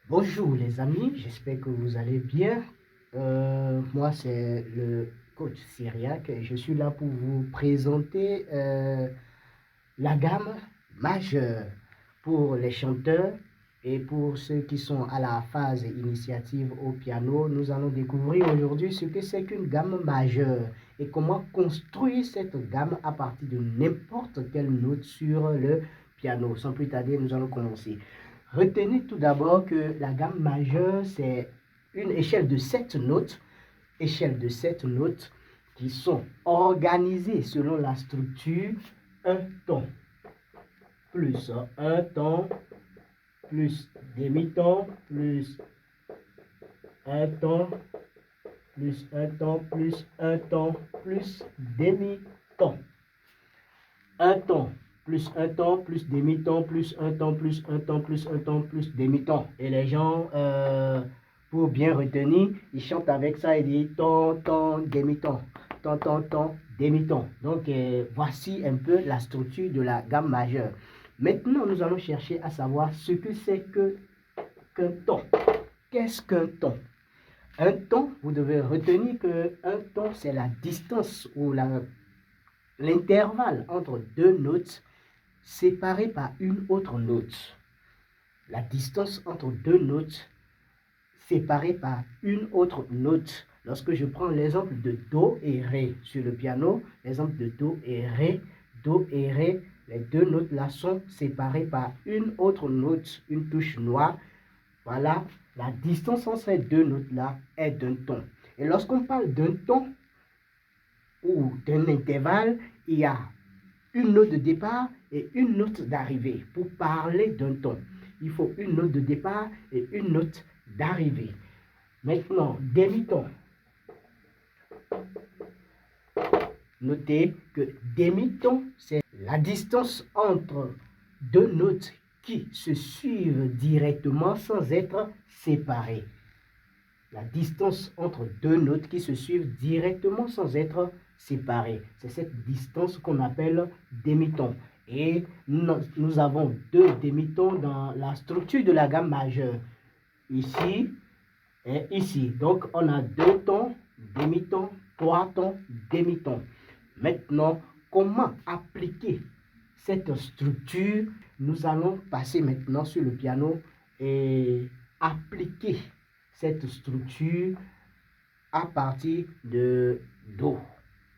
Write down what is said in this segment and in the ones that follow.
Bonjour les amis, j'espère que vous allez bien. Moi c'est le coach Syriac et je suis là pour vous présenter la gamme majeure pour les chanteurs et pour ceux qui sont à la phase initiative au piano. Nous allons découvrir aujourd'hui ce que c'est qu'une gamme majeure et comment construire cette gamme à partir de n'importe quelle note sur le piano. Sans plus tarder, nous allons commencer. Retenez tout d'abord que la gamme majeure, c'est une échelle de 7 notes, qui sont organisées selon la structure un ton, plus un ton, plus demi-ton, plus un ton, plus un ton, plus un ton, plus demi-ton. Un ton, plus un ton, plus demi-ton, plus un ton, plus un ton, plus un ton, plus demi-ton. Et les gens, pour bien retenir, ils chantent avec ça et disent ton, ton, demi-ton, ton, ton, ton, demi-ton. Donc, voici un peu la structure de la gamme majeure. Maintenant, nous allons chercher à savoir ce que c'est qu'un ton. Qu'est-ce qu'un ton? Un ton, vous devez retenir qu'un ton, c'est la distance ou l'intervalle entre deux notes séparées par une autre note. La distance entre deux notes séparées par une autre note. Lorsque je prends l'exemple de Do et Ré sur le piano, l'exemple de Do et Ré, les deux notes là sont séparées par une autre note, une touche noire. Voilà, la distance entre ces deux notes là est d'un ton. Et lorsqu'on parle d'un ton ou d'un intervalle, il y a une note de départ et une note d'arrivée. Pour parler d'un ton, il faut une note de départ et une note d'arrivée. Maintenant, demi-ton. Notez que demi-ton, c'est la distance entre deux notes qui se suivent directement sans être séparées. La distance entre deux notes qui se suivent directement sans être séparées. C'est cette distance qu'on appelle demi-ton. Et nous avons deux demi-tons dans la structure de la gamme majeure. Ici et ici. Donc, on a deux tons, demi-ton, trois tons, demi-ton. Maintenant, comment appliquer cette structure? Nous allons passer maintenant sur le piano et appliquer cette structure à partir de Do.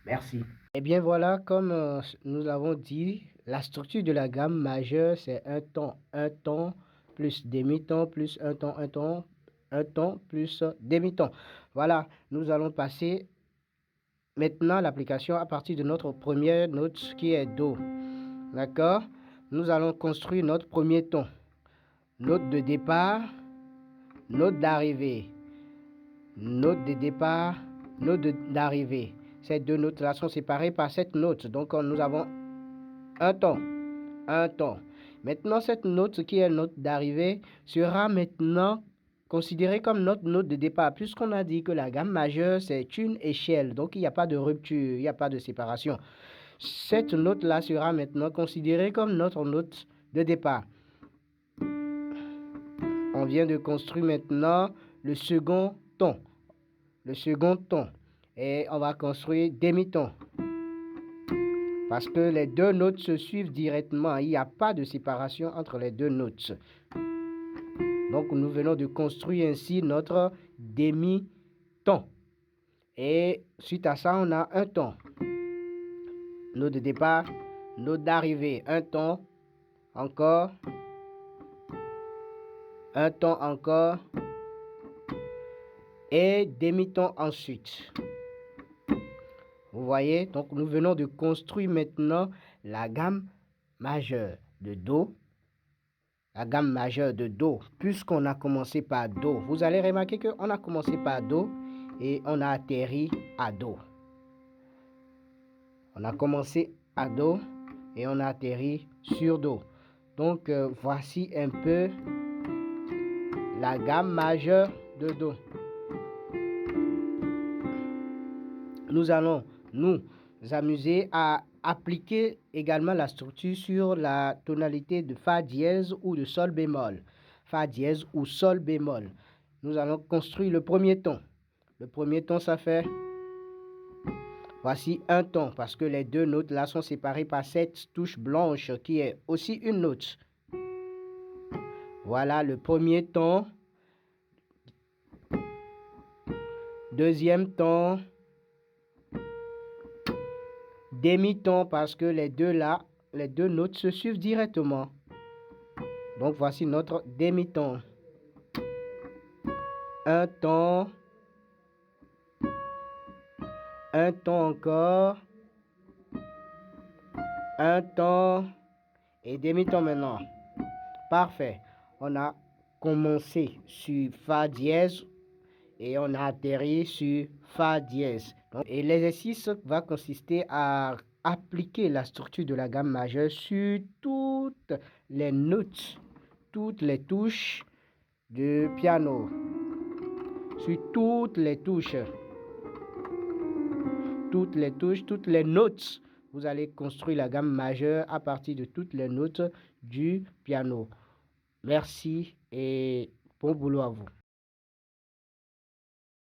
Merci. Et bien voilà, comme nous l'avons dit, la structure de la gamme majeure, c'est un ton, plus demi-ton, plus un ton, plus demi-ton. Voilà, nous allons passer maintenant l'application à partir de notre première note qui est Do. D'accord? Nous allons construire notre premier ton. Note de départ, note d'arrivée. Note de départ, note d'arrivée. Ces deux notes-là sont séparées par cette note. Donc, nous avons un ton, un ton. Maintenant, cette note qui est note d'arrivée sera maintenant considérée comme notre note de départ, puisqu'on a dit que la gamme majeure, c'est une échelle. Donc, il n'y a pas de rupture, il n'y a pas de séparation. Cette note-là sera maintenant considérée comme notre note de départ. On vient de construire maintenant le second ton. Le second ton. Et on va construire demi-ton. Parce que les deux notes se suivent directement. Il n'y a pas de séparation entre les deux notes. Donc, nous venons de construire ainsi notre demi-ton. Et suite à ça, on a un ton. Note de départ, note d'arrivée. Un ton, encore. Un ton encore. Et demi-ton ensuite. Vous voyez, donc nous venons de construire maintenant la gamme majeure de Do. La gamme majeure de Do, puisqu'on a commencé par Do. Vous allez remarquer qu'on a commencé par Do et on a atterri à Do. On a commencé à Do et on a atterri sur Do. Donc, voici un peu la gamme majeure de Do. Nous allons nous amuser à appliquer également la structure sur la tonalité de Fa dièse ou de Sol bémol. Fa dièse ou Sol bémol. Nous allons construire le premier ton. Le premier ton, ça fait... Voici un ton, parce que les deux notes là sont séparées par cette touche blanche qui est aussi une note. Voilà le premier ton. Deuxième ton. Demi-ton, parce que les deux notes se suivent directement. Donc voici notre demi-ton. Un ton. Un ton encore. Un ton. Et demi-ton maintenant. Parfait. On a commencé sur Fa dièse et on a atterri sur Fa dièse. Et l'exercice va consister à appliquer la structure de la gamme majeure sur toutes les notes, toutes les touches du piano. Sur toutes les touches. Toutes les notes. Vous allez construire la gamme majeure à partir de toutes les notes du piano. Merci et bon boulot à vous.